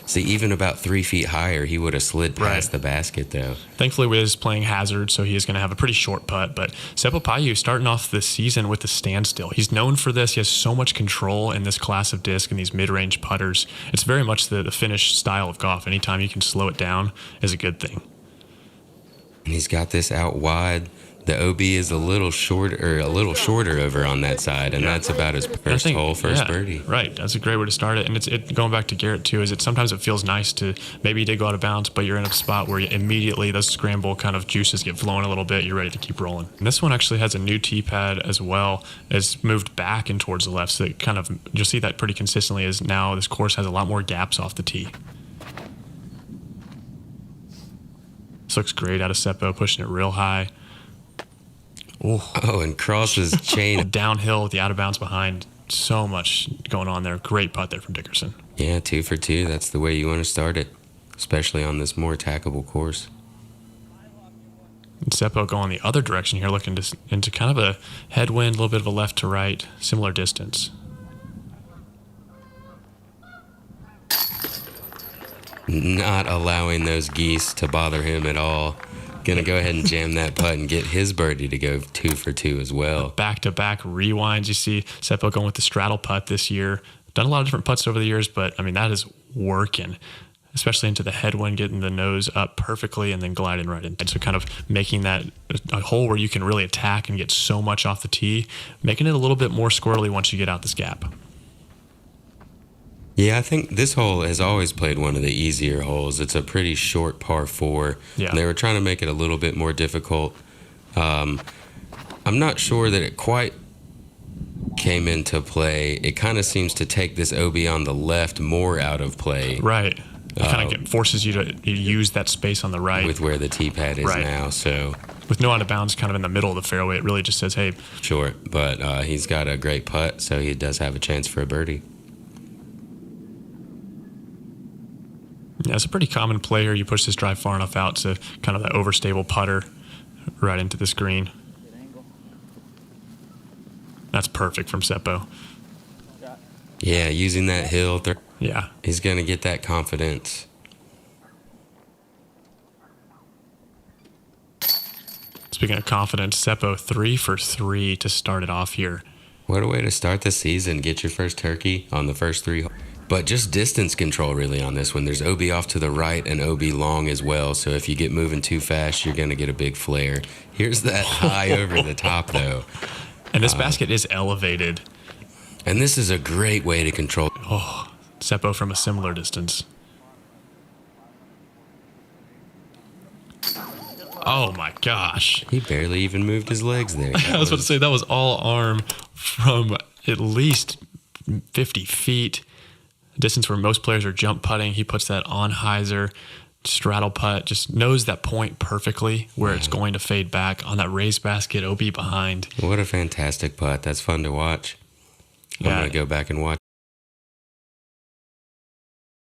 See, even about 3 feet higher, he would have slid past Right. the basket, though. Thankfully, Wiz playing hazard, so he is going to have a pretty short putt. But Seppo Paju starting off the season with the standstill. He's known for this. He has so much control in this class of disc and these mid-range putters. It's very much the Finnish style of golf. Anytime you can slow it down is a good thing. And he's got this out wide. The OB is a little shorter over on that side, and that's about his first birdie. Right, that's a great way to start it. And it's going back to Garrett too. Is it sometimes it feels nice to maybe you did go out of bounds, but you're in a spot where immediately those scramble kind of juices get flowing a little bit. You're ready to keep rolling. And this one actually has a new tee pad as well. It's moved back and towards the left, so it kind of you'll see that pretty consistently. As now this course has a lot more gaps off the tee. This looks great out of Seppo, pushing it real high. Oh, and crosses chain. Downhill with the out of bounds behind. So much going on there. Great putt there from Dickerson. Yeah, 2 for 2. That's the way you want to start it, especially on this more attackable course. And Seppo going the other direction here, looking into kind of a headwind, a little bit of a left to right, similar distance. Not allowing those geese to bother him at all. Gonna go ahead and jam that putt and get his birdie to go 2 for 2 as well. Back-to-back rewinds. You see Seppo going with the straddle putt this year. Done a lot of different putts over the years, but I mean that is working, especially into the headwind, getting the nose up perfectly and then gliding right in. So kind of making that a hole where you can really attack and get so much off the tee, making it a little bit more squirrely once you get out this gap. Yeah, I think this hole has always played one of the easier holes. It's a pretty short par 4. Yeah. And they were trying to make it a little bit more difficult. I'm not sure that it quite came into play. It kind of seems to take this OB on the left more out of play. Right. It kind of forces you to use that space on the right. With where the tee pad is now. So with no out of bounds kind of in the middle of the fairway, it really just says, hey. Sure, but he's got a great putt, so he does have a chance for a birdie. Yeah, it's a pretty common play here. You push this drive far enough out to kind of that overstable putter right into this green. That's perfect from Seppo. Yeah, using that hill. Yeah. He's going to get that confidence. Speaking of confidence, Seppo 3 for 3 to start it off here. What a way to start the season. Get your first turkey on the first 3 holes. But just distance control really on this one. There's OB off to the right and OB long as well. So if you get moving too fast, you're going to get a big flare. Here's that high over the top, though. And this basket is elevated. And this is a great way to control. Oh, Seppo from a similar distance. Oh, my gosh. He barely even moved his legs there. I was about to say that was all arm from at least 50 feet. Distance where most players are jump putting. He puts that on hyzer, straddle putt, just knows that point perfectly where it's going to fade back on that raised basket, OB behind. What a fantastic putt. That's fun to watch. I'm going to go back and watch.